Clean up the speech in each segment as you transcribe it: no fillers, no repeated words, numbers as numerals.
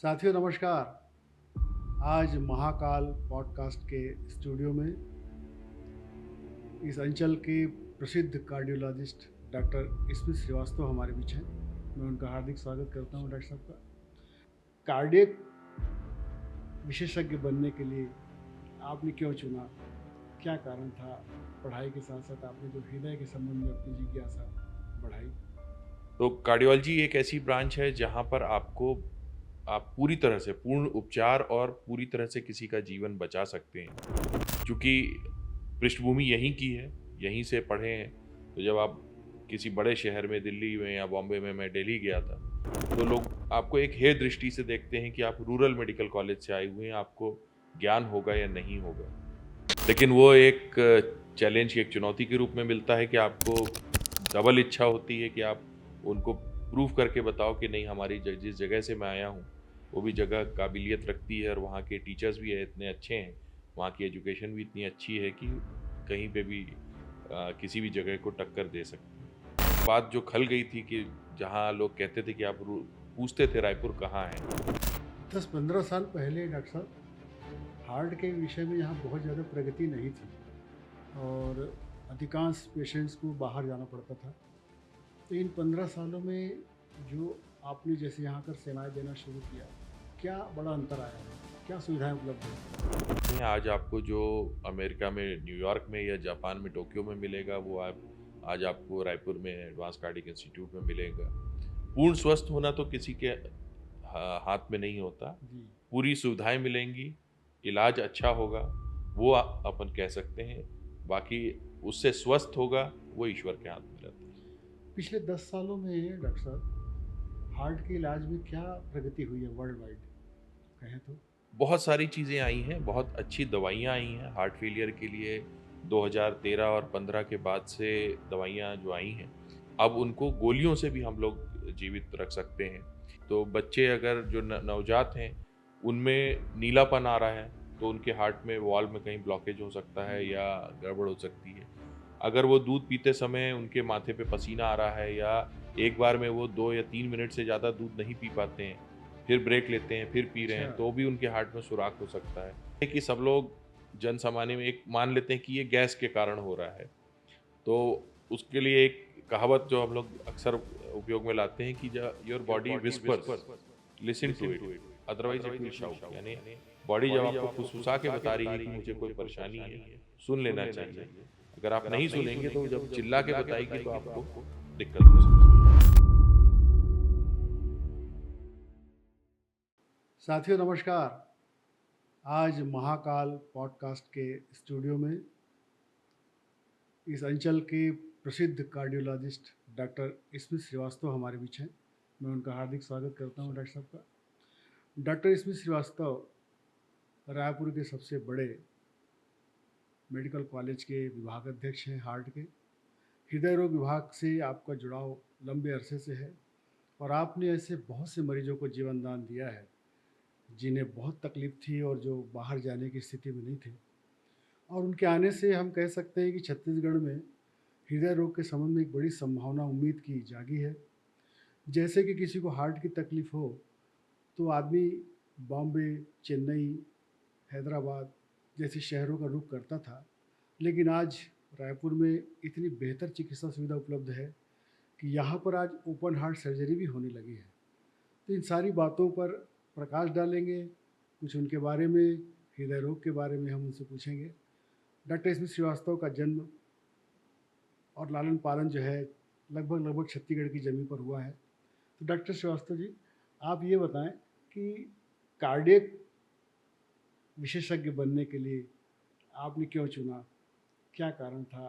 साथियों नमस्कार। आज महाकाल पॉडकास्ट के स्टूडियो में इस अंचल के प्रसिद्ध कार्डियोलॉजिस्ट डॉक्टर स्मित श्रीवास्तव हमारे बीच हैं। मैं उनका हार्दिक स्वागत करता हूं। डॉक्टर साहब का कार्डियक विशेषज्ञ बनने के लिए आपने क्यों चुना, क्या कारण था? पढ़ाई के साथ साथ आपने जो हृदय के संबंध में अपनी जिज्ञासा बढ़ाई। तो कार्डियोलॉजी एक ऐसी ब्रांच है जहाँ पर आप पूरी तरह से पूर्ण उपचार और पूरी तरह से किसी का जीवन बचा सकते हैं। चूँकि पृष्ठभूमि यहीं की है, यहीं से पढ़े हैं, तो जब आप किसी बड़े शहर में दिल्ली में या बॉम्बे में, मैं दिल्ली गया था, तो लोग आपको एक हेय दृष्टि से देखते हैं कि आप रूरल मेडिकल कॉलेज से आए हुए हैं, आपको ज्ञान होगा या नहीं होगा। लेकिन वो एक चैलेंज, एक चुनौती के रूप में मिलता है कि आपको डबल इच्छा होती है कि आप उनको प्रूव करके बताओ कि नहीं, हमारी जिस जगह से मैं आया हूँ वो भी जगह काबिलियत रखती है और वहाँ के टीचर्स भी है इतने अच्छे हैं, वहाँ की एजुकेशन भी इतनी अच्छी है कि कहीं पे भी किसी भी जगह को टक्कर दे सकती है। बात जो खल गई थी कि जहाँ लोग कहते थे कि आप पूछते थे रायपुर कहाँ है। 10-15 साल पहले डॉक्टर साहब हार्ट के विषय में यहाँ बहुत ज़्यादा प्रगति नहीं थी और अधिकांश पेशेंट्स को बाहर जाना पड़ता था। तो इन 15 सालों में जो आपने जैसे यहाँ कर सेवाएं देना शुरू किया, क्या बड़ा अंतर आया है? क्या सुविधाएं उपलब्ध हैं? आज आपको जो अमेरिका में न्यूयॉर्क में या जापान में टोक्यो में मिलेगा, वो आप आज आपको रायपुर में एडवांस कार्डियक इंस्टीट्यूट में मिलेगा। पूर्ण स्वस्थ होना तो किसी के हाथ में नहीं होता। जी। पूरी सुविधाएं मिलेंगी, इलाज अच्छा होगा, वो अपन कह सकते हैं। बाकी उससे स्वस्थ होगा, वो ईश्वर के हाथ में रहता है। पिछले 10 सालों में डॉक्टर साहब हार्ट के इलाज में क्या प्रगति हुई है वर्ल्ड वाइड, कहें तो? बहुत सारी चीज़ें आई हैं, बहुत अच्छी दवाइयाँ आई हैं हार्ट फेलियर के लिए। 2013 और 15 के बाद से दवाइयाँ जो आई हैं, अब उनको गोलियों से भी हम लोग जीवित रख सकते हैं। तो बच्चे अगर जो नवजात हैं, उनमें नीलापन आ रहा है, तो उनके हार्ट में वाल्व में कहीं ब्लॉकेज हो सकता है या गड़बड़ हो सकती है। अगर वो दूध पीते समय उनके माथे पे पसीना आ रहा है या एक बार में वो 2 या 3 मिनट से ज़्यादा दूध नहीं पी पाते हैं, फिर ब्रेक लेते हैं, फिर पी रहे अच्छा। हैं, तो भी उनके हार्ट में सुराख हो सकता है। कि सब लोग जन-सामान्य में एक मान लेते हैं कि ये गैस के कारण हो रहा है। तो उसके लिए एक कहावत जो हम लोग अक्सर उपयोग में लाते हैं कि ज your body whispers, listen to it, otherwise it will shout. यानी बॉडी जब आपको फुसफुसा के बता रही है कि मुझे कोई परेशानी है, सुन लेना चाहिए। अगर आप नहीं सुनेंगे तो जब चिल्ला के बताएगी तो आपको दिक्कत हो सकती है। साथियों नमस्कार। आज महाकाल पॉडकास्ट के स्टूडियो में इस अंचल के प्रसिद्ध कार्डियोलॉजिस्ट डॉक्टर स्मित श्रीवास्तव हमारे बीच हैं। मैं उनका हार्दिक स्वागत करता हूं। डॉक्टर साहब का डॉक्टर स्मित श्रीवास्तव रायपुर के सबसे बड़े मेडिकल कॉलेज के विभाग अध्यक्ष हैं हार्ट के। हृदय रोग विभाग से आपका जुड़ाव लंबे अरसे से है और आपने ऐसे बहुत से मरीजों को जीवन दान दिया है जिन्हें बहुत तकलीफ थी और जो बाहर जाने की स्थिति में नहीं थे, और उनके आने से हम कह सकते हैं कि छत्तीसगढ़ में हृदय रोग के संबंध में एक बड़ी संभावना उम्मीद की जागी है। जैसे कि किसी को हार्ट की तकलीफ हो तो आदमी बॉम्बे, चेन्नई, हैदराबाद जैसे शहरों का रुख करता था, लेकिन आज रायपुर में इतनी बेहतर चिकित्सा सुविधा उपलब्ध है कि यहाँ पर आज ओपन हार्ट सर्जरी भी होने लगी है। तो इन सारी बातों पर प्रकाश डालेंगे, कुछ उनके बारे में, हृदय रोग के बारे में हम उनसे पूछेंगे। डॉक्टर स्मित श्रीवास्तव का जन्म और लालन पालन जो है लगभग लगभग छत्तीसगढ़ की ज़मीन पर हुआ है। तो डॉक्टर श्रीवास्तव जी, आप ये बताएं कि कार्डियक विशेषज्ञ बनने के लिए आपने क्यों चुना, क्या कारण था?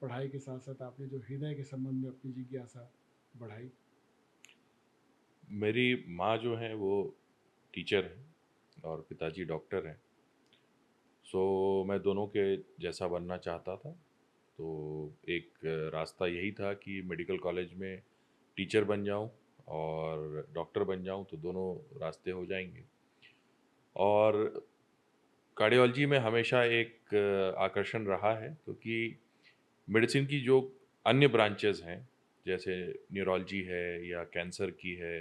पढ़ाई के साथ साथ आपने जो हृदय के संबंध में अपनी जिज्ञासा बढ़ाई। मेरी माँ जो हैं वो टीचर हैं और पिताजी डॉक्टर हैं। सो मैं दोनों के जैसा बनना चाहता था। तो एक रास्ता यही था कि मेडिकल कॉलेज में टीचर बन जाऊं और डॉक्टर बन जाऊं, तो दोनों रास्ते हो जाएंगे। और कार्डियोलॉजी में हमेशा एक आकर्षण रहा है, क्योंकि मेडिसिन की जो अन्य ब्रांचेस हैं, जैसे न्यूरोलॉजी है या कैंसर की है,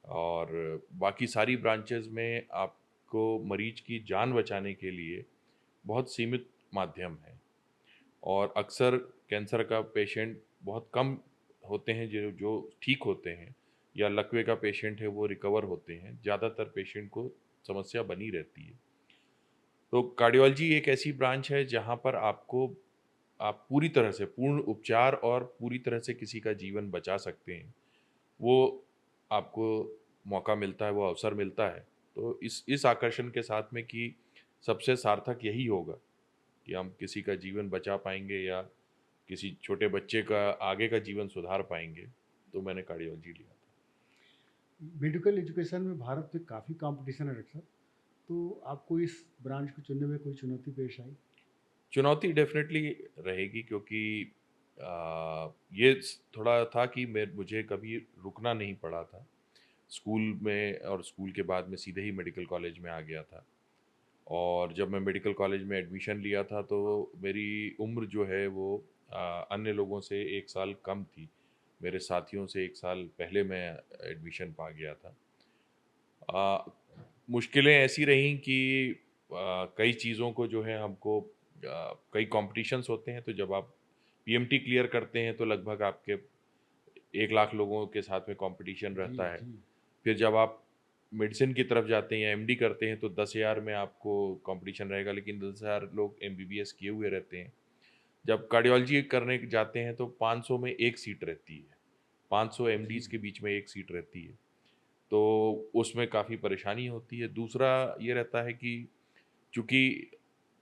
और बाकी सारी ब्रांचेस में आपको मरीज की जान बचाने के लिए बहुत सीमित माध्यम है। और अक्सर कैंसर का पेशेंट बहुत कम होते हैं जो जो ठीक होते हैं, या लकवे का पेशेंट है वो रिकवर होते हैं। ज़्यादातर पेशेंट को समस्या बनी रहती है। तो कार्डियोलॉजी एक ऐसी ब्रांच है जहाँ पर आप पूरी तरह से पूर्ण उपचार और पूरी तरह से किसी का जीवन बचा सकते हैं। वो आपको मौका मिलता है, वो अवसर मिलता है। तो इस आकर्षण के साथ में कि सबसे सार्थक यही होगा कि हम किसी का जीवन बचा पाएँगे या किसी छोटे बच्चे का आगे का जीवन सुधार पाएँगे, तो मैंने कार्डियोलॉजी लिया था। मेडिकल एजुकेशन में भारत में काफ़ी कंपटीशन है डॉक्टर साहब, तो आपको इस ब्रांच को चुनने में कोई चुनौती पेश आई? चुनौती डेफ़िनेटली रहेगी, क्योंकि ये थोड़ा था कि मुझे कभी रुकना नहीं पड़ा था। स्कूल में और स्कूल के बाद मैं सीधे ही मेडिकल कॉलेज में आ गया था। और जब मैं मेडिकल कॉलेज में एडमिशन लिया था तो मेरी उम्र जो है वो अन्य लोगों से 1 साल कम थी। मेरे साथियों से 1 साल पहले मैं एडमिशन पा गया था। अ, मुश्किलें ऐसी रहीं कि कई चीज़ों को जो है हमको कई कॉम्पिटिशन्स होते हैं, तो जब आप पीएमटी क्लियर करते हैं तो लगभग आपके 1 लाख लोगों के साथ में कॉम्पिटिशन जी, रहता है। जी। फिर जब आप मेडिसिन की तरफ जाते हैं या एमडी करते हैं तो 10,000 में आपको कंपटीशन रहेगा, लेकिन 10,000 लोग एमबीबीएस किए हुए रहते हैं। जब कार्डियोलॉजी करने जाते हैं तो 500 में 1 सीट रहती है। 500 जी। एमडीज़ के बीच में 1 सीट रहती है। तो उसमें काफ़ी परेशानी होती है। दूसरा ये रहता है कि चूँकि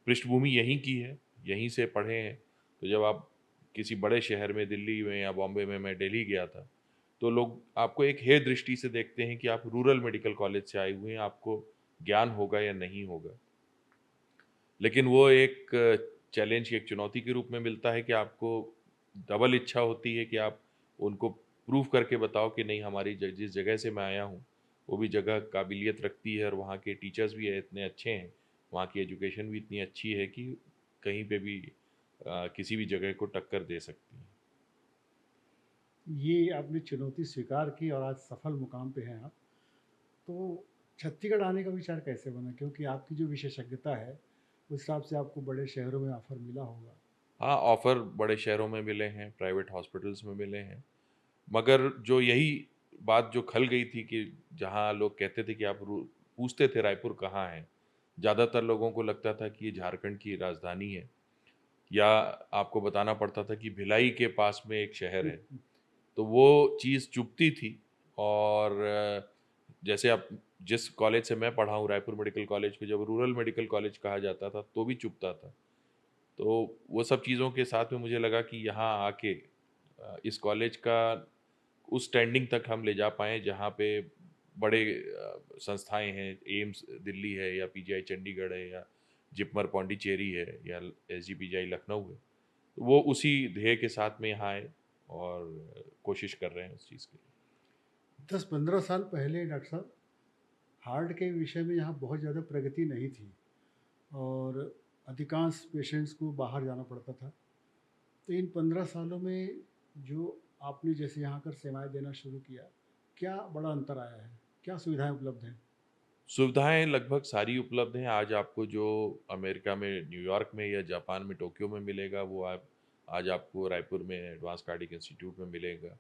पृष्ठभूमि यहीं की है, यहीं से पढ़े हैं, तो जब आप किसी बड़े शहर में दिल्ली में या बॉम्बे में, मैं दिल्ली गया था, तो लोग आपको एक हेय दृष्टि से देखते हैं कि आप रूरल मेडिकल कॉलेज से आए हुए हैं, आपको ज्ञान होगा या नहीं होगा। लेकिन वो एक चैलेंज, एक चुनौती के रूप में मिलता है कि आपको डबल इच्छा होती है कि आप उनको प्रूव करके बताओ कि नहीं, हमारी जिस जगह से मैं आया हूँ, वो भी जगह काबिलियत रखती है और वहाँ के टीचर्स भी इतने अच्छे हैं, वहाँ की एजुकेशन भी इतनी अच्छी है कि कहीं पे भी किसी भी जगह को टक्कर दे सकती है। ये आपने चुनौती स्वीकार की और आज सफल मुकाम पे हैं आप। तो छत्तीसगढ़ आने का विचार कैसे बना? क्योंकि आपकी जो विशेषज्ञता है, उस हिसाब से आपको बड़े शहरों में ऑफ़र मिला होगा। हाँ, ऑफ़र बड़े शहरों में मिले हैं, प्राइवेट हॉस्पिटल्स में मिले हैं। मगर जो यही बात जो खल गई थी कि जहाँ लोग कहते थे कि आप पूछते थे रायपुर कहाँ है? ज़्यादातर लोगों को लगता था कि ये झारखंड की राजधानी है, या आपको बताना पड़ता था कि भिलाई के पास में एक शहर है। तो वो चीज़ चुभती थी। और जैसे अब जिस कॉलेज से मैं पढ़ा हूँ, रायपुर मेडिकल कॉलेज को जब रूरल मेडिकल कॉलेज कहा जाता था, तो भी चुभता था। तो वो सब चीज़ों के साथ में मुझे लगा कि यहाँ आके इस कॉलेज का उस स्टैंडिंग तक हम ले जा पाएँ जहाँ पे बड़े संस्थाएँ हैं, एम्स दिल्ली है या पीजीआई चंडीगढ़ है या जिपमर पौंडीचेरी है या एसजीपीजीआई लखनऊ है। तो वो उसी ध्येय के साथ में यहाँ आए और कोशिश कर रहे हैं उस चीज़ के लिए। 10-15 साल पहले डॉक्टर साहब, हार्ट के विषय में यहाँ बहुत ज़्यादा प्रगति नहीं थी और अधिकांश पेशेंट्स को बाहर जाना पड़ता था। तो इन 15 सालों में जो आपने जैसे यहाँ आकर सेवाएँ देना शुरू किया, क्या बड़ा अंतर आया है? क्या सुविधाएँ उपलब्ध हैं? सुविधाएँ लगभग सारी उपलब्ध हैं। आज आपको जो अमेरिका में न्यूयॉर्क में या जापान में टोक्यो में मिलेगा, वो आप आज आपको रायपुर में एडवांस कार्डियक इंस्टीट्यूट में मिलेगा।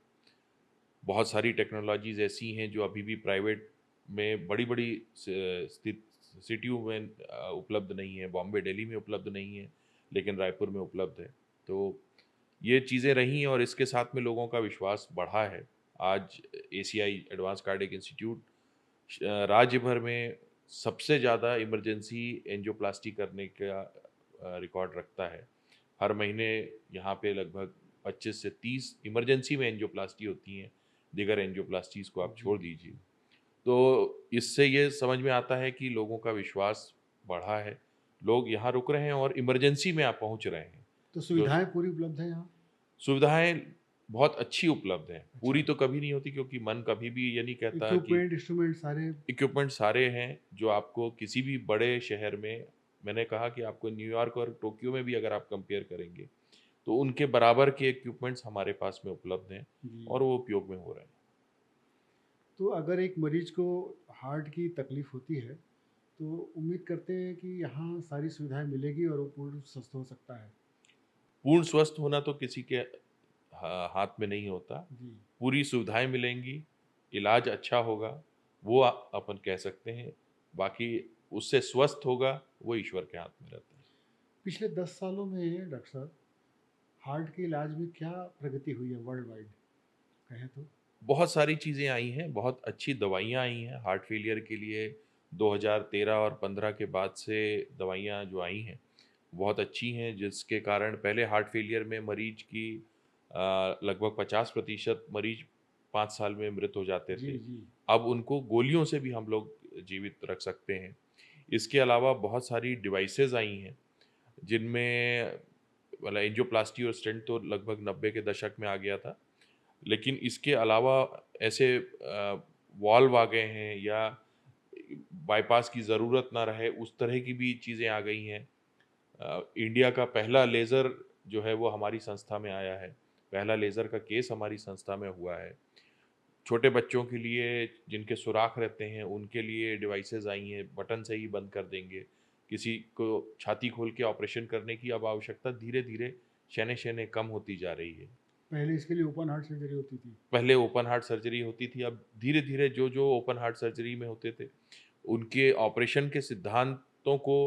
बहुत सारी टेक्नोलॉजीज़ ऐसी हैं जो अभी भी प्राइवेट में बड़ी-बड़ी स्थित सिटियों में उपलब्ध नहीं है, बॉम्बे, दिल्ली में उपलब्ध नहीं है, लेकिन रायपुर में उपलब्ध है। तो ये चीज़ें रही और इसके साथ में लोगों का विश्वास बढ़ा है। आज एसीआई एडवांस कार्डियक इंस्टीट्यूट राज्य भर में सबसे ज़्यादा इमरजेंसी एंजियोप्लास्टी करने का रिकॉर्ड रखता है। हर महीने यहाँ पे लगभग 25 से 30 इमरजेंसी में एंजियोप्लास्टी होती हैं, दीगर एंजियोप्लास्टीज़ को आप जी, छोड़ दीजिए। तो इससे ये समझ में आता है कि लोगों का विश्वास बढ़ा है, लोग यहाँ रुक रहे हैं और इमरजेंसी में आप पहुँच रहे हैं। तो जो सुविधाएँ पूरी उपलब्ध हैं यहाँ? सुविधाएँ बहुत अच्छी उपलब्ध हैं, अच्छा, पूरी तो कभी नहीं होती क्योंकि मन कभी भी ये नहीं कहता कि इक्विपमेंट, इंस्ट्रूमेंट सारे। इक्विपमेंट सारे हैं जो आपको किसी भी बड़े शहर में, मैंने कहा कि आपको न्यूयॉर्क और टोक्यो में भी अगर आप कंपेयर करेंगे, तो उनके बराबर के इक्विपमेंट्स हमारे पास में उपलब्ध हैं जी। और वो उपयोग में हो रहे हैं। तो अगर एक मरीज को हार्ट की तकलीफ होती है, तो उम्मीद करते हैं कि यहाँ सारी सुविधाएं मिलेगी और वो पूर्ण स्वस्थ हो सकता है। पूर्ण स्वस्थ होना तो किसी के हाथ में नहीं होता। जी। पूरी सुविधाएँ मिलेंगी, इलाज अच्छा होगा, वो अपन कह सकते हैं। बाकी उससे स्वस्थ होगा, वो ईश्वर के हाथ में रहता है। पिछले 10 सालों में डॉक्टर साहब, हार्ट के इलाज में क्या प्रगति हुई है वर्ल्ड वाइड, कहें तो? बहुत सारी चीज़ें आई हैं, बहुत अच्छी दवाइयाँ आई हैं हार्ट फेलियर के लिए। 2013 और 15 के बाद से दवाइयाँ जो आई हैं, बहुत अच्छी हैं, जिसके कारण पहले हार्ट फेलियर में मरीज की लगभग 50% मरीज 5 साल में मृत हो जाते जी, थे। जी। अब उनको गोलियों से भी हम लोग जीवित रख सकते हैं। इसके अलावा बहुत सारी डिवाइसेज़ आई हैं, जिनमें मतलब एंजियोप्लास्टी और स्टेंट तो लगभग 90 के दशक में आ गया था। लेकिन इसके अलावा ऐसे वाल्व आ गए हैं या बाईपास की ज़रूरत ना रहे, उस तरह की भी चीज़ें आ गई हैं। इंडिया का पहला लेज़र जो है वो हमारी संस्था में आया है। पहला लेज़र का केस हमारी संस्था में हुआ है। छोटे बच्चों के लिए जिनके सुराख रहते हैं, उनके लिए डिवाइसेज़ आई हैं, बटन से ही बंद कर देंगे। किसी को छाती खोल के ऑपरेशन करने की अब आवश्यकता धीरे-धीरे शनै-शनै कम होती जा रही है। पहले इसके लिए ओपन हार्ट सर्जरी होती थी। पहले ओपन हार्ट सर्जरी होती थी, अब धीरे-धीरे जो-जो ओपन हार्ट सर्जरी में होते थे, उनके ऑपरेशन के सिद्धांतों को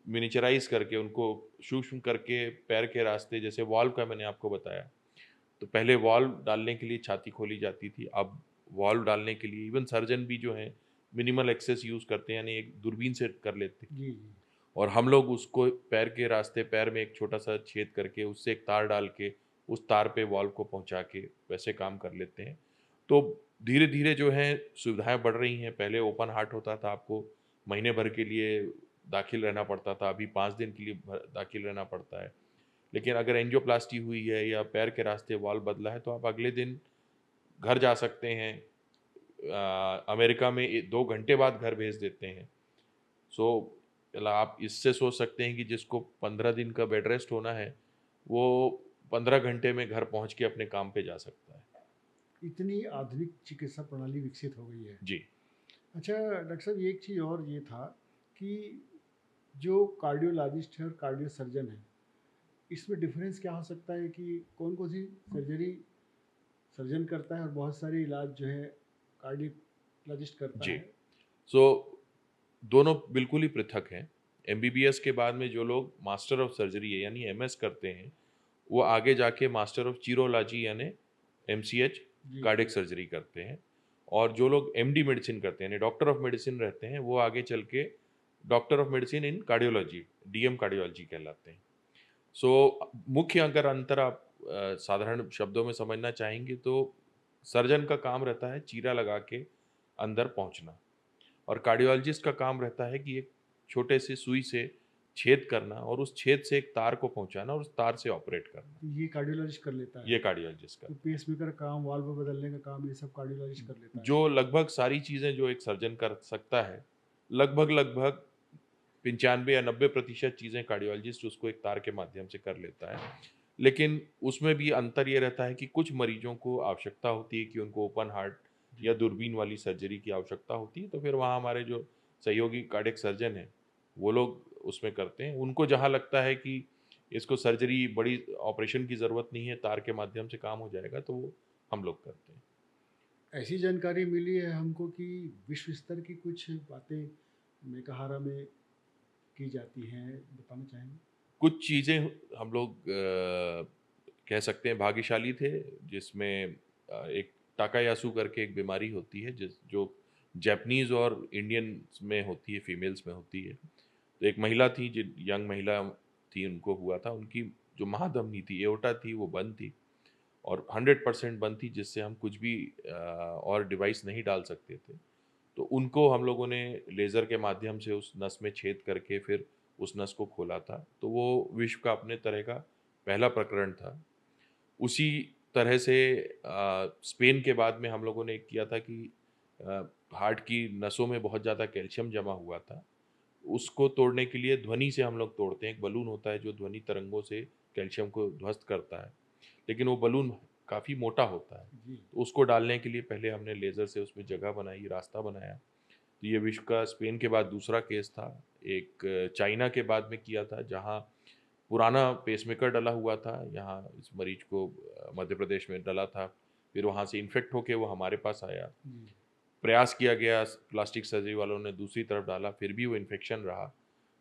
मिनिएचराइज़ करके, उनको सूक्ष्म करके पैर के रास्ते जैसे वाल्व का मैंने आपको बताया, तो पहले वाल्व डालने के लिए छाती खोली जाती थी, अब वाल्व डालने के लिए इवन सर्जन भी जो हैं, मिनिमल एक्सेस यूज़ करते हैं, यानी एक दूरबीन से कर लेते हैं। जी, जी। और हम लोग उसको पैर के रास्ते पैर में एक छोटा-सा छेद करके उससे एक तार डाल के, उस तार पे वाल्व को पहुँचा के वैसे काम कर लेते हैं। तो धीरे-धीरे जो है सुविधाएँ बढ़ रही हैं। पहले ओपन हार्ट होता था, आपको महीने भर के लिए दाखिल रहना पड़ता था, अभी 5 दिन के लिए दाखिल रहना पड़ता है। लेकिन अगर एंजियोप्लास्टी हुई है या पैर के रास्ते वाल्व बदला है, तो आप अगले दिन घर जा सकते हैं। अमेरिका में 2 घंटे बाद घर भेज देते हैं। सो मतलब आप इससे सोच सकते हैं कि जिसको 15 दिन का बेड रेस्ट होना है, वो 15 घंटे में घर पहुँच के अपने काम पे जा सकता है। इतनी आधुनिक चिकित्सा प्रणाली विकसित हो गई है। जी, अच्छा डॉक्टर साहब, एक चीज़ और ये था कि जो कार्डियोलॉजिस्ट है और कार्डियो सर्जन है, इसमें डिफरेंस क्या हो सकता है कि कौन कौन सी सर्जरी सर्जन करता है और बहुत सारे इलाज जो है कार्डियोलॉजिस्ट करता जी। है? सो दोनों बिल्कुल ही पृथक हैं। एमबीबीएस के बाद में जो लोग मास्टर ऑफ सर्जरी है यानी एमएस करते हैं, वो आगे जाके मास्टर ऑफ चीरोलॉजी यानी एमसीएच जी, कार्डियक जी। सर्जरी करते हैं। और जो लोग एमडी मेडिसिन करते हैं यानी डॉक्टर ऑफ मेडिसिन रहते हैं, वो आगे चल के doctor of medicine in cardiology, DM cardiology कहलाते हैं। सो मुख्य अगर अंतर आप साधारण शब्दों में समझना चाहेंगे तो सर्जन का काम रहता है चीरा लगा के अंदर पहुंचना, और कार्डियोलॉजिस्ट का काम रहता है कि एक छोटे से सुई से छेद करना और उस छेद से एक तार को पहुंचाना और उस तार से ऑपरेट करना। तो ये कार्डियोलॉजिस्ट कर लेता है। ये कार्डियोलॉजिस्ट तो करता पेसमेकर काम, वाल्व बदलने का काम, ये सब कार्डियोलॉजिस्ट कर लेता है। है। जो लगभग सारी चीज़ें जो एक सर्जन कर सकता है, लगभग 95 या 90% चीज़ें कार्डियोलॉजिस्ट उसको एक तार के माध्यम से कर लेता है। लेकिन उसमें भी अंतर ये रहता है कि कुछ मरीजों को आवश्यकता होती है कि उनको ओपन हार्ट जी। या दूरबीन वाली सर्जरी की आवश्यकता होती है, तो फिर वहाँ हमारे जो सहयोगी कार्डियक सर्जन हैं, वो लोग उसमें करते हैं। उनको जहाँ लगता है कि इसको सर्जरी बड़ी ऑपरेशन की ज़रूरत नहीं है, तार के माध्यम से काम हो जाएगा, तो वो हम लोग करते हैं। ऐसी जानकारी मिली है हमको कि विश्व स्तर की कुछ बातें मेकाहारा में की जाती हैं, बताना चाहेंगे? कुछ चीज़ें हम लोग कह सकते हैं भाग्यशाली थे, जिसमें एक टाकायासु करके एक बीमारी होती है जो जापानीज़ और इंडियंस में होती है, फीमेल्स में होती है। तो एक महिला थी, जिन यंग महिला थी, उनको हुआ था। उनकी जो महाधमनी थी, एओर्टा थी, वो बंद थी और 100% बंद थी, जिससे हम कुछ भी और डिवाइस नहीं डाल सकते थे। तो उनको हम लोगों ने लेज़र के माध्यम से उस नस में छेद करके फिर उस नस को खोला था। तो वो विश्व का अपने तरह का पहला प्रकरण था। उसी तरह से स्पेन के बाद में हम लोगों ने एक किया था कि अ, हार्ट की नसों में बहुत ज़्यादा कैल्शियम जमा हुआ था। उसको तोड़ने के लिए ध्वनि से हम लोग तोड़ते हैं। एक बलून होता है जो ध्वनि तरंगों से कैल्शियम को ध्वस्त करता है। लेकिन वो बलून काफ़ी मोटा होता है। जी। तो उसको डालने के लिए पहले हमने लेज़र से उसमें जगह बनाई, रास्ता बनाया। तो ये विश्व का स्पेन के बाद दूसरा केस था। एक चाइना के बाद में किया था, जहाँ पुराना पेसमेकर डला हुआ था। यहाँ इस मरीज को मध्य प्रदेश में डला था। फिर वहाँ से इन्फेक्ट होके वो हमारे पास आया। जी। प्रयास किया गया, प्लास्टिक सर्जरी वालों ने दूसरी तरफ डाला, फिर भी वो इन्फेक्शन रहा।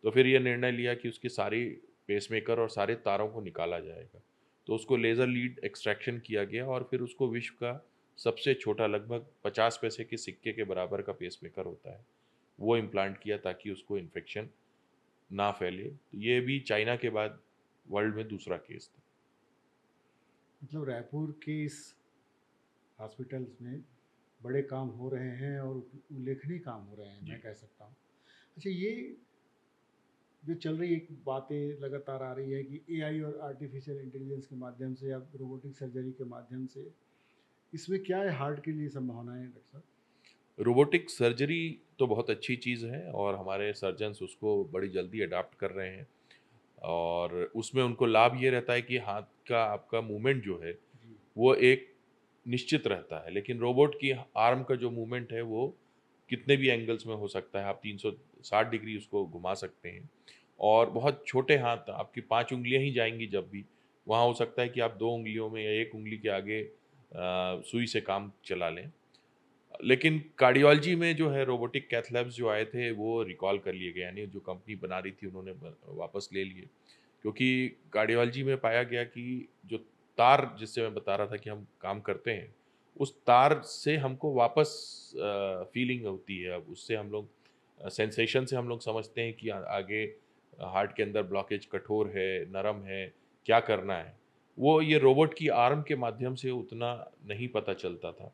तो फिर ये निर्णय लिया कि उसकी सारी पेसमेकर और सारे तारों को निकाला जाएगा। तो उसको लेज़र लीड एक्सट्रैक्शन किया गया और फिर उसको विश्व का सबसे छोटा, लगभग 50 पैसे के सिक्के के बराबर का पेसमेकर होता है, वो इम्प्लांट किया ताकि उसको इन्फेक्शन ना फैले। तो ये भी चाइना के बाद वर्ल्ड में दूसरा केस था। मतलब रायपुर के इस हॉस्पिटल्स में बड़े काम हो रहे हैं और उल्लेखनीय काम हो रहे हैं, जी। मैं कह सकता हूँ। अच्छा, ये जो चल रही एक बातें लगातार आ रही है कि एआई और आर्टिफिशियल इंटेलिजेंस के माध्यम से या रोबोटिक सर्जरी के माध्यम से, इसमें क्या है हार्ट के लिए संभावनाएं डॉक्टर साहब? रोबोटिक सर्जरी तो बहुत अच्छी चीज़ है और हमारे सर्जन्स उसको बड़ी जल्दी अडॉप्ट कर रहे हैं। और उसमें उनको लाभ ये रहता है कि हाथ का आपका मूवमेंट जो है, जी। वो एक निश्चित रहता है। लेकिन रोबोट की आर्म का जो मूवमेंट है, वो कितने भी एंगल्स में हो सकता है। आप 360 डिग्री उसको घुमा सकते हैं और बहुत छोटे हाथ, आपकी 5 उँगलियाँ ही जाएँगी जब भी। वहाँ हो सकता है कि आप 2 उँगलियों में या 1 उँगली के आगे सुई से काम चला लें। लेकिन कार्डियोलॉजी में जो है, रोबोटिक कैथ लैब्स जो आए थे वो रिकॉल कर लिए गए, यानी जो कंपनी बना रही थी उन्होंने वापस ले लिए। क्योंकि कार्डियोलॉजी में पाया गया कि जो तार जिससे मैं बता रहा था कि हम काम करते हैं, उस तार से हमको वापस फीलिंग होती है। अब उससे हम लोग सेंसेशन से हम लोग समझते हैं कि आगे हार्ट के अंदर ब्लॉकेज कठोर है, नरम है, क्या करना है। वो ये रोबोट की आर्म के माध्यम से उतना नहीं पता चलता था।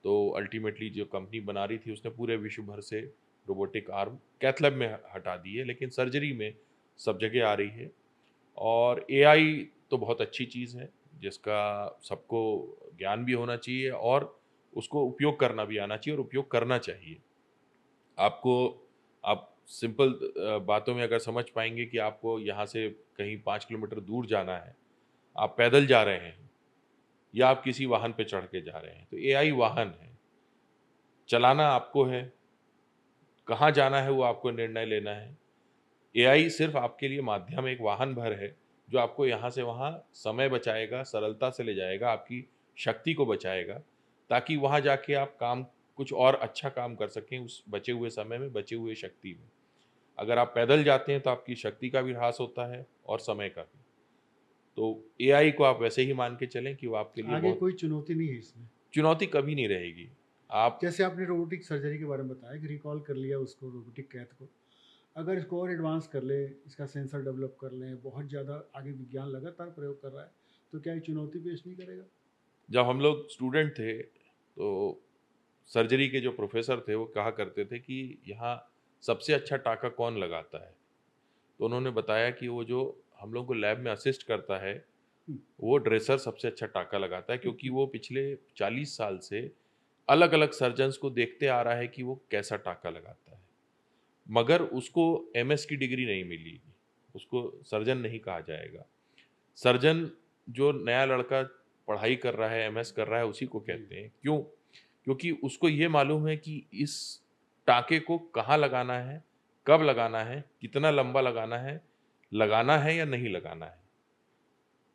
तो अल्टीमेटली जो कंपनी बना रही थी, उसने पूरे विश्व भर से रोबोटिक आर्म कैथ लैब में हटा दी है, लेकिन सर्जरी में सब जगह आ रही है। और एआई तो बहुत अच्छी चीज़ है, जिसका सबको ज्ञान भी होना चाहिए और उसको उपयोग करना भी आना चाहिए और उपयोग करना चाहिए। आपको आप सिंपल बातों में अगर समझ पाएँगे कि आपको यहाँ से कहीं 5 किलोमीटर दूर जाना है, आप पैदल जा रहे हैं या आप किसी वाहन पे चढ़ के जा रहे हैं, तो एआई वाहन है। चलाना आपको है, कहाँ जाना है वो आपको निर्णय लेना है। एआई सिर्फ़ आपके लिए माध्यम, एक वाहन भर है, जो आपको यहाँ से वहाँ समय बचाएगा, सरलता से ले जाएगा, आपकी शक्ति को बचाएगा, ताकि वहाँ जाके आप काम कुछ और अच्छा काम कर सकें उस बचे हुए समय में, बचे हुए शक्ति में। अगर आप पैदल जाते हैं तो आपकी शक्ति का भी ह्रास होता है और समय का भी। तो एआई को आप वैसे ही मान के चलें कि वो आपके लिए आगे बहुत कोई चुनौती नहीं है इसमें? चुनौती कभी नहीं रहेगी। आप जैसे आपने रोबोटिक सर्जरी के बारे में बताया कि रिकॉल कर लिया उसको, रोबोटिक कैथ को, अगर इसको और एडवांस कर ले, इसका सेंसर डेवलप कर लें, बहुत ज़्यादा आगे विज्ञान लगातार प्रयोग कर रहा है, तो क्या ये चुनौती पेश नहीं करेगा? जब हम लोग स्टूडेंट थे, तो सर्जरी के जो प्रोफ़ेसर थे, वो कहा करते थे कि यहाँ सबसे अच्छा टाँका कौन लगाता है? तो उन्होंने बताया कि वो जो हम लोग को लैब में असिस्ट करता है, हुँ, वो ड्रेसर सबसे अच्छा टाँका लगाता है, हुँ, क्योंकि हुँ। वो पिछले 40 साल से अलग-अलग सर्जन्स को देखते आ रहा है कि वो कैसा टाँका लगाता है। मगर उसको एमएस की डिग्री नहीं मिलेगी, उसको सर्जन नहीं कहा जाएगा। सर्जन जो नया लड़का पढ़ाई कर रहा है, एमएस कर रहा है, उसी को जी। कहते हैं। क्यों? क्योंकि उसको ये मालूम है कि इस टाँके को कहाँ लगाना है, कब लगाना है, कितना लंबा लगाना है या नहीं लगाना है।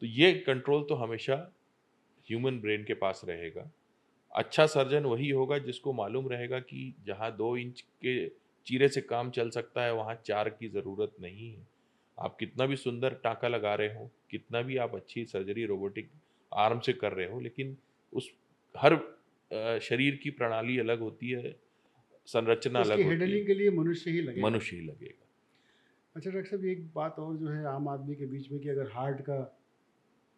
तो ये कंट्रोल तो हमेशा ह्यूमन ब्रेन के पास रहेगा। अच्छा सर्जन वही होगा जिसको मालूम रहेगा कि जहाँ 2 इंच के चीरे से काम चल सकता है, वहाँ 4 की ज़रूरत नहीं है। आप कितना भी सुंदर टाँका लगा रहे हो, कितना भी आप अच्छी सर्जरी रोबोटिक आर्म से कर रहे हो, लेकिन उस हर शरीर की प्रणाली अलग होती है, संरचना उसकी अलग होती है, हैंडलिंग के लिए मनुष्य ही लगेगा। मनुष्य ही लगेगा। अच्छा डॉक्टर साहब, एक बात और जो है आम आदमी के बीच में कि अगर हार्ट का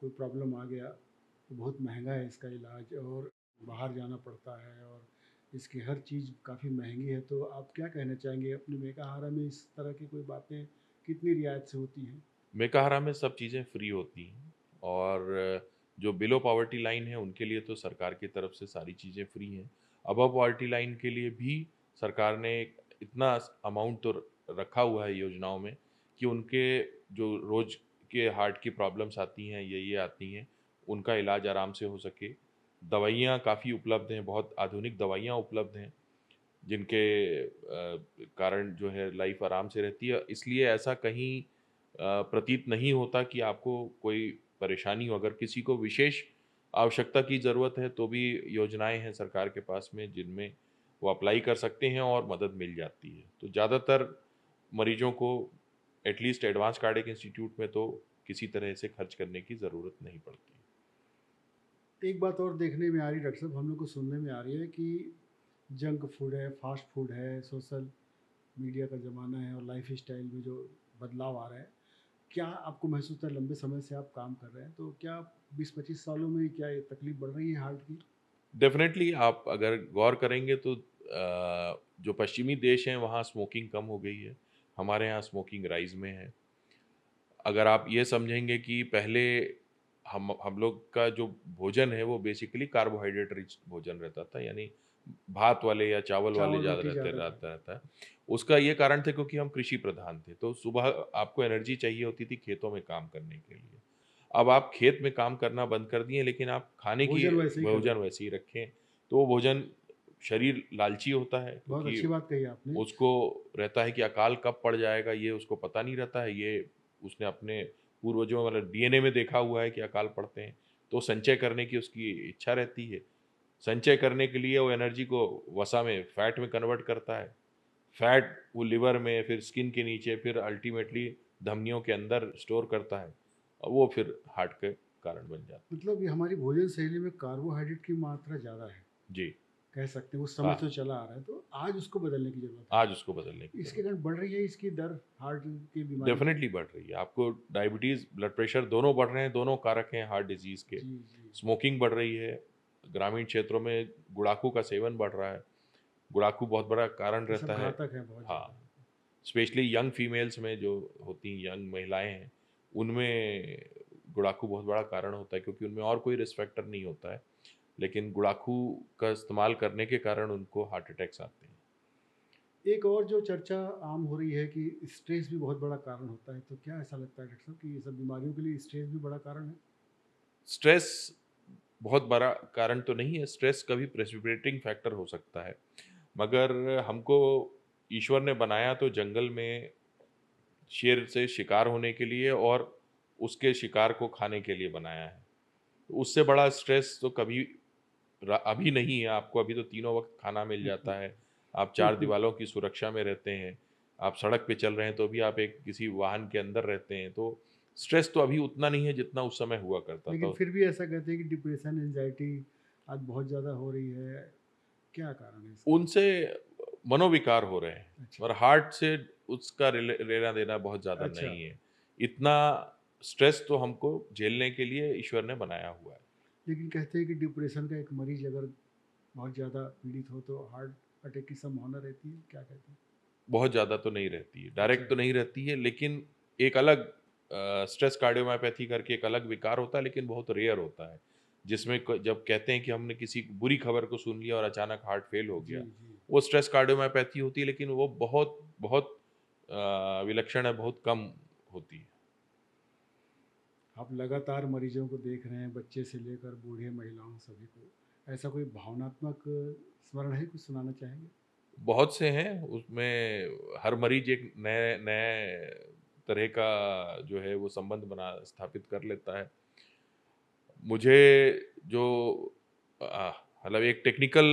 कोई प्रॉब्लम आ गया, तो बहुत महँगा है इसका इलाज और बाहर जाना पड़ता है और इसकी हर चीज़ काफ़ी महँगी है। तो आप क्या कहना चाहेंगे अपने मेकाहारा में इस तरह की कोई बातें कितनी रियायत से होती हैं? मेकाहारा में सब चीज़ें फ्री होती हैं और जो बिलो पॉवर्टी लाइन है, उनके लिए तो सरकार की तरफ से सारी चीज़ें फ्री हैं। अबव पॉवर्टी लाइन के लिए भी सरकार ने एक इतना अमाउंट तो रखा हुआ है योजनाओं में कि उनके जो रोज़ के हार्ट की प्रॉब्लम्स आती हैं, ये आती हैं, उनका इलाज आराम से हो सके। दवाइयाँ काफ़ी उपलब्ध हैं, बहुत आधुनिक दवाइयाँ उपलब्ध हैं, जिनके कारण जो है लाइफ आराम से रहती है। इसलिए ऐसा कहीं प्रतीत नहीं होता कि आपको कोई परेशानी हो। अगर किसी को विशेष आवश्यकता की ज़रूरत है तो भी योजनाएँ हैं सरकार के पास में, जिनमें वो अप्लाई कर सकते हैं और मदद मिल जाती है। तो ज़्यादातर मरीजों को एटलीस्ट एडवांस कार्डियक इंस्टीट्यूट में तो किसी तरह से खर्च करने की ज़रूरत नहीं पड़ती। एक बात और देखने में आ रही डॉक्टर साहब, हम लोग को सुनने में आ रही है कि जंक फूड है, फास्ट फूड है, सोशल मीडिया का ज़माना है और लाइफ स्टाइल में जो बदलाव आ रहा है, क्या आपको महसूस होता है? लंबे समय से आप काम कर रहे हैं, तो क्या 20-25 सालों में क्या ये तकलीफ बढ़ रही है हार्ट की? डेफ़िनेटली आप अगर गौर करेंगे तो जो पश्चिमी देश हैं वहाँ स्मोकिंग कम हो गई है, हमारे यहाँ स्मोकिंग राइज़ में है। अगर आप ये समझेंगे कि पहले हम लोग का जो भोजन है वो बेसिकली कार्बोहाइड्रेट रिच भोजन रहता था, यानी भात वाले या चावल वाले चावल ज़्यादा रोटी ज़्यादा था। रहता रहता है। उसका ये कारण था क्योंकि हम कृषि प्रधान थे, तो सुबह आपको एनर्जी चाहिए होती थी खेतों में काम करने के लिए। अब आप खेत में काम करना बंद कर दिए, लेकिन आप खाने की भोजन वैसे ही कर रहे भोजन हैं। वैसे ही रखें, तो वो भोजन शरीर लालची होता है बहुत क्योंकि अच्छी बात कही आपने। उसको रहता है कि अकाल कब पड़ जाएगा ये उसको पता नहीं रहता है। ये उसने अपने पूर्वजों मतलब डीएनए में देखा हुआ है कि अकाल पड़ते हैं, तो संचय करने की उसकी इच्छा रहती है। संचय करने के लिए वो एनर्जी को वसा में, फैट में कन्वर्ट करता है। फैट वो लिवर में, फिर स्किन के नीचे, फिर अल्टीमेटली धमनियों के अंदर स्टोर करता है और वो फिर हार्ट के कारण बन जाता मतलब ये हमारी भोजन शैली में कार्बोहाइड्रेट की मात्रा ज़्यादा है, है। जी, कह सकते हैं। उस समय हाँ, तो चला आ रहा है, तो आज उसको बदलने की ज़रूरत है। आज उसको बदलने की इसके ज़रूरत कारण बढ़ रही है इसकी दर हार्ट की है। बीमारी की? डेफ़िनेटली बढ़ रही है। आपको डायबिटीज़, ब्लड प्रेशर दोनों बढ़ रहे हैं, दोनों कारक हैं हार्ट डिज़ीज़ के। जी, जी। स्मोकिंग बढ़ रही है, ग्रामीण क्षेत्रों में गुड़ाखू का सेवन बढ़ रहा है। गुड़ाखू बहुत बड़ा कारण ये सब रहता है। घातक है बहुत ज़्यादा। हाँ, स्पेशली यंग फीमेल्स में जो होती हैं, यंग महिलाएँ हैं, उनमें गुड़ाखू बहुत बड़ा कारण होता है क्योंकि उनमें और कोई रिस्क फैक्टर नहीं होता है। लेकिन गुड़ाखू का इस्तेमाल करने के कारण उनको हार्ट अटैक्स आते हैं। एक और जो चर्चा आम हो रही है कि स्ट्रेस भी बहुत बड़ा कारण होता है, तो क्या ऐसा लगता है डॉक्टर साहब कि ये सब बीमारियों के लिए स्ट्रेस भी बड़ा कारण है? स्ट्रेस बहुत बड़ा कारण तो नहीं है, स्ट्रेस कभी प्रेसिपिटेटिंग फैक्टर हो सकता है। मगर हमको ईश्वर ने बनाया तो जंगल में शेर से शिकार होने के लिए और उसके शिकार को खाने के लिए बनाया है। तो उससे बड़ा स्ट्रेस तो कभी अभी नहीं है। आपको अभी तो तीनों वक्त खाना मिल जाता है, आप चार दीवारों की सुरक्षा में रहते हैं, आप सड़क पे चल रहे हैं तो भी आप एक किसी वाहन के अंदर रहते हैं। तो स्ट्रेस तो अभी उतना नहीं है जितना उस समय हुआ करता लेकिन था। फिर भी ऐसा कहते हैं कि डिप्रेशन, एंजाइटी आज बहुत ज़्यादा हो रही है, क्या कारण है इसका? उनसे मनोविकार हो रहे हैं अच्छा, और हार्ट से उसका लेना देना बहुत ज़्यादा अच्छा। नहीं है। इतना स्ट्रेस तो हमको झेलने के लिए ईश्वर ने बनाया हुआ है। लेकिन कहते हैं कि डिप्रेशन का एक मरीज अगर बहुत ज़्यादा पीड़ित हो तो हार्ट अटैक की संभावना रहती है, क्या कहते हैं? बहुत ज़्यादा तो नहीं रहती है, अच्छा, डायरेक्ट तो नहीं रहती है, लेकिन एक अलग स्ट्रेस कार्डियोमायोपैथी करके एक अलग विकार होता है, लेकिन बहुत रेयर होता है। जिसमें जब कहते हैं कि हमने किसी बुरी खबर को सुन लिया और अचानक हार्ट फेल हो जी, गया, जी। वो स्ट्रेस कार्डियोमायोपैथी होती है, लेकिन वो बहुत बहुत विलक्षण है, बहुत कम होती है। आप लगातार मरीजों को देख रहे हैं, बच्चे से लेकर बूढ़े महिलाओं सभी को। ऐसा कोई भावनात्मक स्मरण है, कुछ सुनाना चाहेंगे? बहुत से हैं, उसमें हर मरीज एक नए नए तरह का जो है वो संबंध बना स्थापित कर लेता है। मुझे जो मतलब एक टेक्निकल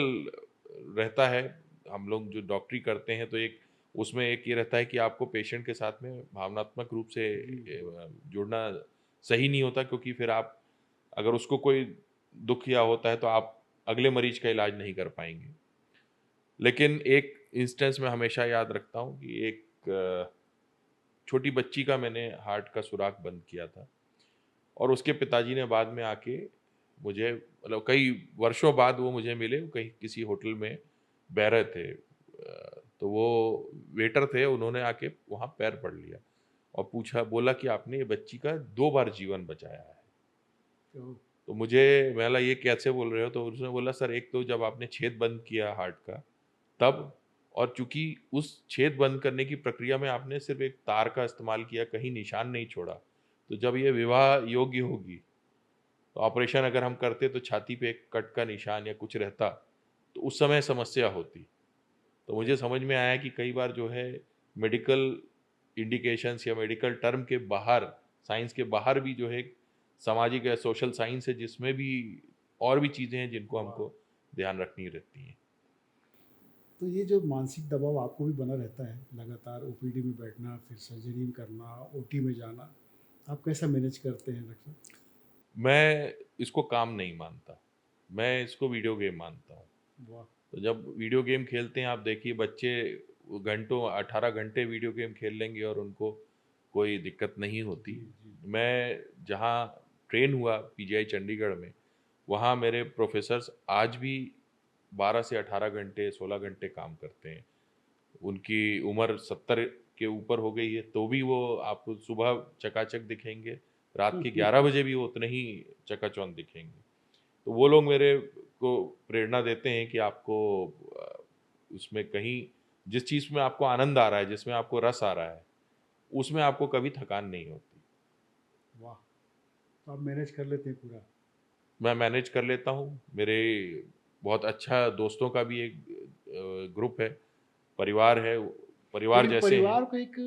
रहता है, हम लोग जो डॉक्टरी करते हैं तो एक उसमें एक ये रहता है कि आपको पेशेंट के साथ में भावनात्मक रूप से जी, जी। जुड़ना सही नहीं होता क्योंकि फिर आप अगर उसको कोई दुःख या होता है तो आप अगले मरीज का इलाज नहीं कर पाएँगे। लेकिन एक इंस्टेंस मैं हमेशा याद रखता हूँ कि एक छोटी बच्ची का मैंने हार्ट का सुराख बंद किया था और उसके पिताजी ने बाद में आके मुझे मतलब कई वर्षों बाद वो मुझे मिले, वो कहीं किसी होटल में बह रहे थे। तो वो वेटर थे, उन्होंने आके वहाँ पैर पड़ लिया और पूछा बोला कि आपने ये बच्ची का 2 बार जीवन बचाया है। तो तो मुझे मैं बोला ये कैसे बोल रहे हो? तो उसने बोला सर एक तो जब आपने छेद बंद किया हार्ट का तब और चूँकि उस छेद बंद करने की प्रक्रिया में आपने सिर्फ़ एक तार का इस्तेमाल किया, कहीं निशान नहीं छोड़ा। तो जब ये विवाह योग्य होगी तो ऑपरेशन अगर हम करते तो छाती पे एक कट का निशान या कुछ रहता, तो उस समय समस्या होती। तो मुझे समझ में आया कि कई बार जो है मेडिकल इंडिकेशंस या मेडिकल टर्म के बाहर, साइंस के बाहर भी जो है सामाजिक या सोशल साइंस है, जिसमें भी और भी चीज़ें हैं जिनको वाह! हमको ध्यान रखनी रहती हैं। तो ये जो मानसिक दबाव आपको भी बना रहता है, लगातार ओपीडी में बैठना, फिर सर्जरी करना, ओटी में जाना, आप कैसा मैनेज करते हैं डॉक्टर साहब? मैं इसको काम नहीं मानता, मैं इसको वीडियो गेम मानता हूँ। वाह! तो जब वीडियो गेम खेलते हैं, आप देखिए बच्चे वो घंटों 18 घंटे वीडियो गेम खेल लेंगे और उनको कोई दिक्कत नहीं होती। जी, जी। मैं जहाँ ट्रेन हुआ पीजीआई चंडीगढ़ में, वहाँ मेरे प्रोफ़ेसर्स आज भी 12 से 18 घंटे, 16 घंटे काम करते हैं। उनकी उम्र 70 के ऊपर हो गई है, तो भी वो आपको सुबह चकाचक दिखेंगे, रात के 11 बजे भी वो उतने ही चकाचौंध दिखेंगे। तो वो लोग मेरे को प्रेरणा देते हैं कि आपको उसमें कहीं जिस चीज़ में आपको आनंद आ रहा है, जिसमें आपको रस आ रहा है, उसमें आपको कभी थकान नहीं होती। वाह! तो आप मैनेज कर लेते हैं पूरा। मैं मैनेज कर लेता हूँ, मेरे बहुत अच्छा दोस्तों का भी एक ग्रुप है, परिवार है, परिवार लेकिन जैसे हैं। परिवार को एक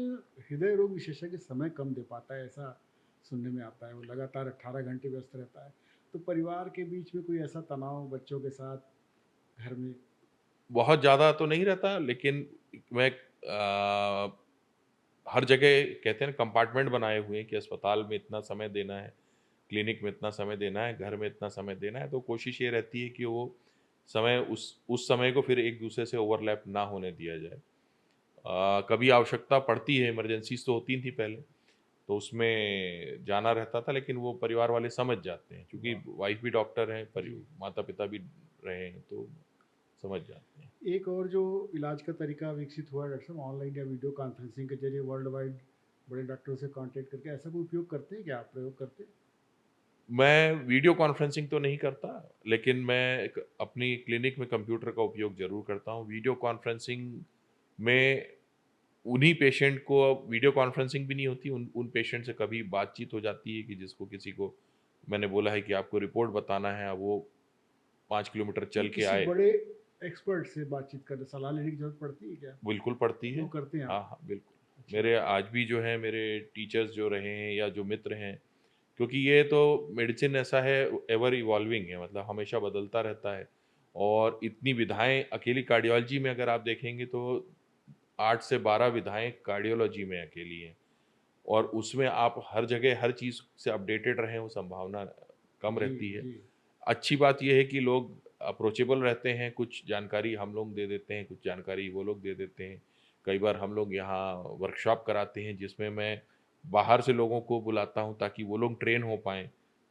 हृदय रोग विशेषज्ञ समय कम दे पाता है, ऐसा सुनने में आता है। वो लगातार 18 घंटे व्यस्त रहता है। तो परिवार के बीच में कोई ऐसा तनाव बच्चों के साथ घर में? बहुत ज़्यादा तो नहीं रहता, लेकिन मैं हर जगह कहते हैं ना कंपार्टमेंट बनाए हुए हैं कि अस्पताल में इतना समय देना है, क्लिनिक में इतना समय देना है, घर में इतना समय देना है, तो कोशिश ये रहती है कि वो समय उस समय को फिर एक-दूसरे से ओवरलैप ना होने दिया जाए। कभी आवश्यकता पड़ती है, इमरजेंसीज़ तो होती थी पहले, तो उसमें जाना रहता था, लेकिन वो परिवार वाले समझ जाते हैं, क्योंकि वाह! वाइफ़ भी डॉक्टर हैं, जी। माता-पिता भी रहे हैं, तो समझ जाते हैं। एक और जो इलाज का तरीका विकसित हुआ है डॉक्टर साहब, ऑनलाइन या वीडियो कॉन्फ्रेंसिंग के ज़रिए वर्ल्ड वाइड बड़े डॉक्टरों से कॉन्टैक्ट करके, ऐसा कोई उपयोग करते हैं क्या आप, प्रयोग करते हैं? मैं वीडियो कॉन्फ्रेंसिंग तो नहीं करता, लेकिन मैं एक अपनी क्लिनिक में कंप्यूटर का उपयोग ज़रूर करता हूँ। वीडियो कॉन्फ्रेंसिंग में उन्हीं पेशेंट को वीडियो कॉन्फ्रेंसिंग भी नहीं होती, उन उन पेशेंट से कभी बातचीत हो जाती है कि जिसको किसी को मैंने बोला है कि आपको रिपोर्ट बताना है, अब वो 5 किलोमीटर तो चल के किसी आए। बड़े एक्सपर्ट से बातचीत करने, सलाह लेने की ज़रूरत पड़ती है क्या? बिल्कुल पड़ती है। उपयोग करते हैं हाँ, आप? हाँ, बिल्कुल। अच्छा। मेरे आज भी जो हैं मेरे टीचर्स जो रहे हैं या जो मित्र हैं, क्योंकि ये तो मेडिसिन ऐसा है, एवर इवॉल्विंग है, मतलब हमेशा बदलता रहता है, और इतनी विधाएँ अकेली कार्डियोलॉजी में अगर आप देखेंगे तो 8 से 12 विधाएँ कार्डियोलॉजी में अकेली हैं, और उसमें आप हर जगह हर चीज़ से अपडेटेड रहें, वो संभावना कम जी, रहती है। जी। अच्छी बात ये है कि लोग अप्रोचेबल रहते हैं, कुछ जानकारी हम लोग दे देते हैं, कुछ जानकारी वो लोग दे देते हैं। कई बार हम लोग यहाँ वर्कशॉप कराते हैं, जिसमें मैं बाहर से लोगों को बुलाता हूँ ताकि वो लोग ट्रेन हो पाएँ।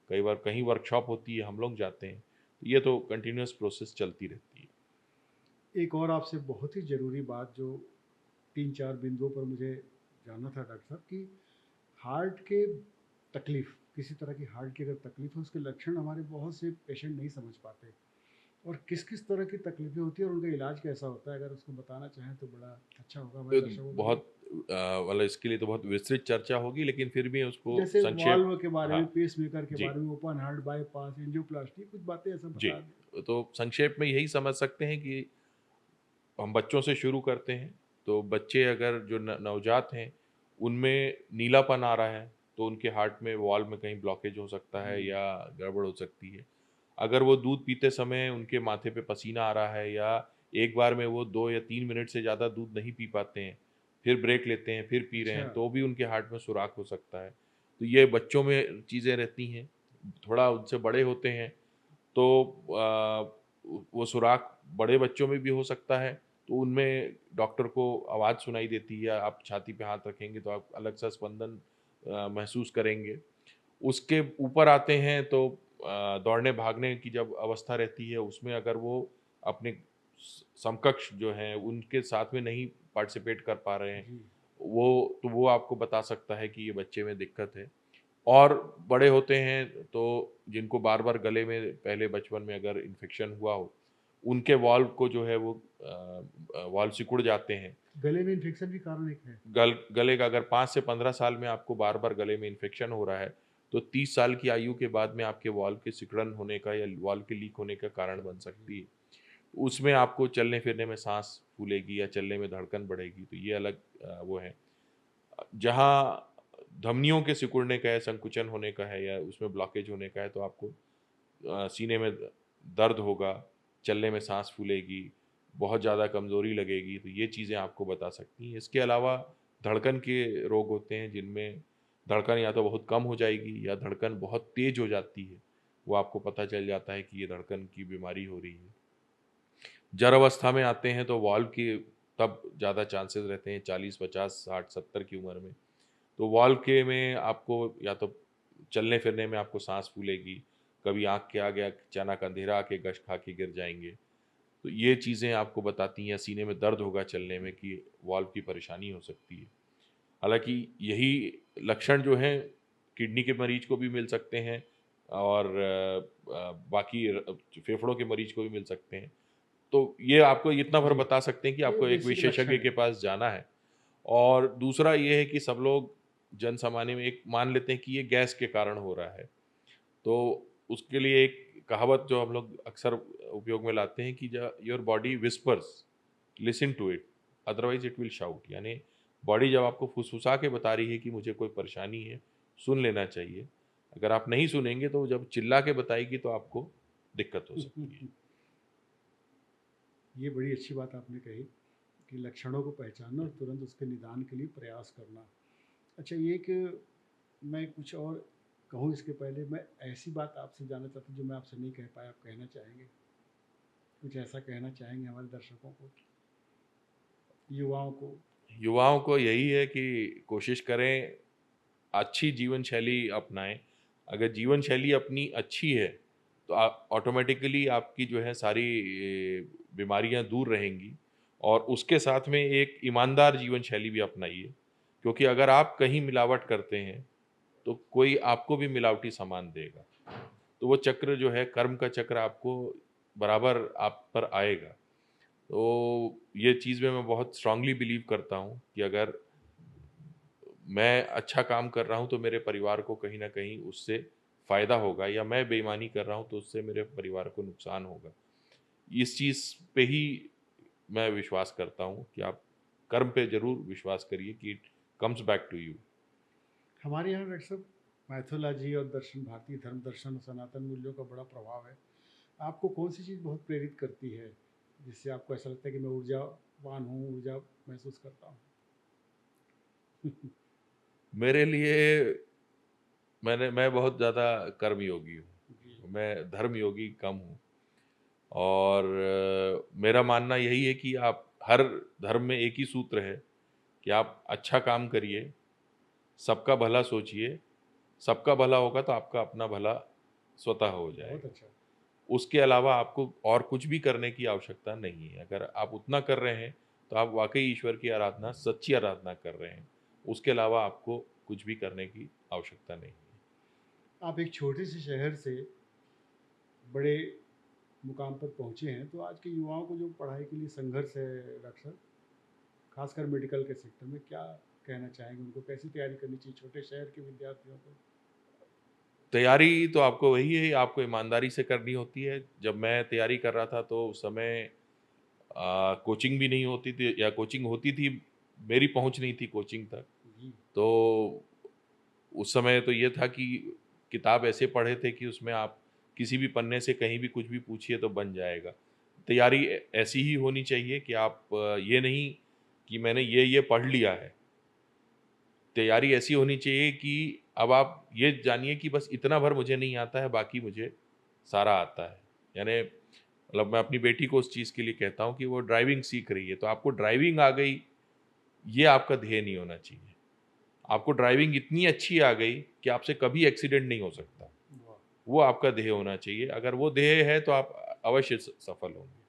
कई बार कहीं वर्कशॉप होती है, हम लोग जाते हैं। तो ये तो कंटिन्यूअस प्रोसेस चलती रहती है। एक और आपसे बहुत ही ज़रूरी बात जो 3-4 बिंदुओं पर मुझे जानना था डॉक्टर साहब, कि हार्ट के तकलीफ़, किसी तरह की हार्ट की अगर तकलीफ़ है, उसके लक्षण हमारे बहुत से पेशेंट नहीं समझ पाते, और किस-किस तरह की तकलीफ़ें होती हैं और उनका इलाज कैसा होता है? अगर उसको बताना चाहें तो बड़ा अच्छा होगा हमारे ये तो दर्शकों के लिए। बहुत मतलब इसके लिए तो बहुत विस्तृत चर्चा होगी, लेकिन फिर भी उसको जैसे संक्षेप। वाल्व के बारे हाँ, में, पेसमेकर के जी। बारे में, ओपन हार्ट बाईपास, एंजियोप्लास्टी, कुछ बातें ऐसा जी, बता दें। तो संक्षेप में यही समझ सकते हैं कि हम बच्चों से शुरू करते हैं, तो बच्चे अगर जो नवजात हैं, उनमें नीलापन आ रहा है, तो उनके हार्ट में वाल्व में कहीं ब्लॉकेज हो सकता है जी। या गड़बड़ हो सकती है। अगर वो दूध पीते समय उनके माथे पे पसीना आ रहा है, या एक बार में वो 2 या 3 मिनट से ज़्यादा दूध नहीं पी पाते हैं, फिर ब्रेक लेते हैं, फिर पी रहे अच्छा। हैं, तो भी उनके हार्ट में सुराख हो सकता है। तो ये बच्चों में चीज़ें रहती हैं। थोड़ा उनसे बड़े होते हैं, तो वो सुराख बड़े बच्चों में भी हो सकता है, तो उनमें डॉक्टर को आवाज़ सुनाई देती है, या आप छाती पे हाथ रखेंगे तो आप अलग सा स्पंदन महसूस करेंगे। उसके ऊपर आते हैं तो दौड़ने-भागने की जब अवस्था रहती है, उसमें अगर वो अपने समकक्ष जो हैं, उनके साथ में नहीं पार्टिसिपेट कर पा रहे हैं, जी। वो आपको बता सकता है कि ये बच्चे में दिक्कत है। और बड़े होते हैं तो जिनको बार-बार गले में पहले बचपन में अगर इन्फेक्शन हुआ हो, उनके वाल्व को जो है वो वाल्व सिकुड़ जाते हैं। गले में इन्फेक्शन भी कारण एक है? गले का अगर 5 से 15 साल में आपको बार-बार गले में इन्फेक्शन हो रहा है, तो 30 साल की आयु के बाद में आपके वाल्व के सिकुड़न होने का या वाल्व के लीक होने का कारण बन सकती है। उसमें आपको चलने फिरने में सांस फूलेगी या चलने में धड़कन बढ़ेगी, तो ये अलग वो है। जहाँ धमनियों के सिकुड़ने का है, संकुचन होने का है या उसमें ब्लॉकेज होने का है, तो आपको सीने में दर्द होगा, चलने में सांस फूलेगी, बहुत ज़्यादा कमज़ोरी लगेगी, तो ये चीज़ें आपको बता सकती हैं। इसके अलावा धड़कन के रोग होते हैं जिनमें धड़कन या तो बहुत कम हो जाएगी या धड़कन बहुत तेज़ हो जाती है, वो आपको पता चल जाता है कि ये धड़कन की बीमारी हो रही है। जड़ अवस्था में आते हैं तो वाल्व की तब ज़्यादा चांसेस रहते हैं 40, 50, 60, 70 की उम्र में। तो वाल्व के में आपको या तो चलने फिरने में आपको सांस फूलेगी, कभी आँख के आगे अचानक अंधेरा आके गश खा के गिर जाएँगे। तो ये चीज़ें आपको बताती हैं, सीने में दर्द होगा चलने में कि वाल्व की परेशानी हो सकती है। हालाँकि यही लक्षण जो हैं किडनी के मरीज को भी मिल सकते हैं और बाकी फेफड़ों के मरीज को भी मिल सकते हैं। तो ये आपको इतना भर जी, बता सकते हैं कि ये आपको एक बेसिक विशेषज्ञ लक्षण के है। पास जाना है। और दूसरा ये है कि सब लोग जन-सामान्य में एक मान लेते हैं कि ये गैस के कारण हो रहा है। तो उसके लिए एक कहावत जो हम लोग अक्सर उपयोग में लाते हैं कि ज your body whispers, listen to it, otherwise it will shout. यानी बॉडी जब आपको फुसफुसा के बता रही है कि मुझे कोई परेशानी है, सुन लेना चाहिए। अगर आप नहीं सुनेंगे तो जब चिल्ला के बताएगी तो आपको दिक्कत हो सकती है। ये बड़ी अच्छी बात आपने कही कि लक्षणों को पहचानना और तुरंत उसके निदान के लिए प्रयास करना। अच्छा, ये कि मैं कुछ और कहूँ इसके पहले मैं ऐसी बात आपसे जानना चाहता हूँ जो मैं आपसे नहीं कह पाया, आप कहना चाहेंगे? कुछ ऐसा कहना चाहेंगे हमारे दर्शकों को, युवाओं को? युवाओं को यही है कि कोशिश करें अच्छी जीवन शैली अपनाएं। अगर जीवन शैली अपनी अच्छी है तो ऑटोमेटिकली आपकी जो है सारी बीमारियां दूर रहेंगी। और उसके साथ में एक ईमानदार जीवन शैली भी अपनाइए, क्योंकि अगर आप कहीं मिलावट करते हैं तो कोई आपको भी मिलावटी सामान देगा। तो वो चक्र जो है, कर्म का चक्र, आपको बराबर आप पर आएगा। तो ये चीज़ में मैं बहुत स्ट्रांगली बिलीव करता हूँ कि अगर मैं अच्छा काम कर रहा हूँ तो मेरे परिवार को कहीं न कहीं उससे फ़ायदा होगा, या मैं बेईमानी कर रहा हूँ तो उससे मेरे परिवार को नुकसान होगा। इस चीज़ पे ही मैं विश्वास करता हूँ कि आप कर्म पे ज़रूर विश्वास करिए कि it comes back to you. हमारे यहाँ डॉक्टर साहब मैथोलॉजी और दर्शन, भारतीय धर्म दर्शन और सनातन मूल्यों का बड़ा प्रभाव है। आपको कौन सी चीज़ बहुत प्रेरित करती है, जिससे आपको ऐसा लगता है कि मैं ऊर्जावान हूँ, ऊर्जा महसूस करता हूँ? मेरे लिए मैं बहुत ज़्यादा कर्मयोगी जी। हूँ। मैं धर्मयोगी कम हूँ। और मेरा मानना यही है कि आप हर धर्म में एक ही सूत्र है कि आप अच्छा काम करिए, सबका भला सोचिए, सबका भला होगा तो आपका अपना भला स्वतः हो बहुत जाएगा। अच्छा। उसके अलावा आपको और कुछ भी करने की आवश्यकता नहीं है। अगर आप उतना कर रहे हैं, तो आप वाक़ई ईश्वर की आराधना, सच्ची आराधना कर रहे हैं। उसके अलावा आपको कुछ भी करने की आवश्यकता नहीं है। आप एक छोटे से शहर से बड़े मुकाम पर पहुँचे हैं, तो आज के युवाओं को जो पढ़ाई के लिए संघर्ष है डॉक्टर साहब, खासकर मेडिकल के सेक्टर में, क्या कहना चाहेंगे? उनको कैसी तैयारी करनी चाहिए छोटे शहर के विद्यार्थियों को? तैयारी तो आपको वही है, आपको ईमानदारी से करनी होती है। जब मैं तैयारी कर रहा था तो उस समय कोचिंग भी नहीं होती थी, या कोचिंग होती थी, मेरी पहुँच नहीं थी कोचिंग तक। जी। तो उस समय तो ये था कि किताब ऐसे पढ़े थे कि उसमें आप किसी भी पन्ने से कहीं भी कुछ भी पूछिए तो बन जाएगा। तैयारी ऐसी ही होनी चाहिए कि आप ये नहीं कि मैंने ये पढ़ लिया है। तैयारी ऐसी होनी चाहिए कि अब आप ये जानिए कि बस इतना भर मुझे नहीं आता है, बाकी मुझे सारा आता है। यानी मतलब मैं अपनी बेटी को उस चीज़ के लिए कहता हूँ कि वो ड्राइविंग सीख रही है, तो आपको ड्राइविंग आ गई, ये आपका ध्येय नहीं होना चाहिए। आपको ड्राइविंग इतनी अच्छी आ गई कि आपसे कभी एक्सीडेंट नहीं हो सकता, वाह! वो आपका ध्येय होना चाहिए। अगर वो ध्येय है तो आप अवश्य सफल होंगे।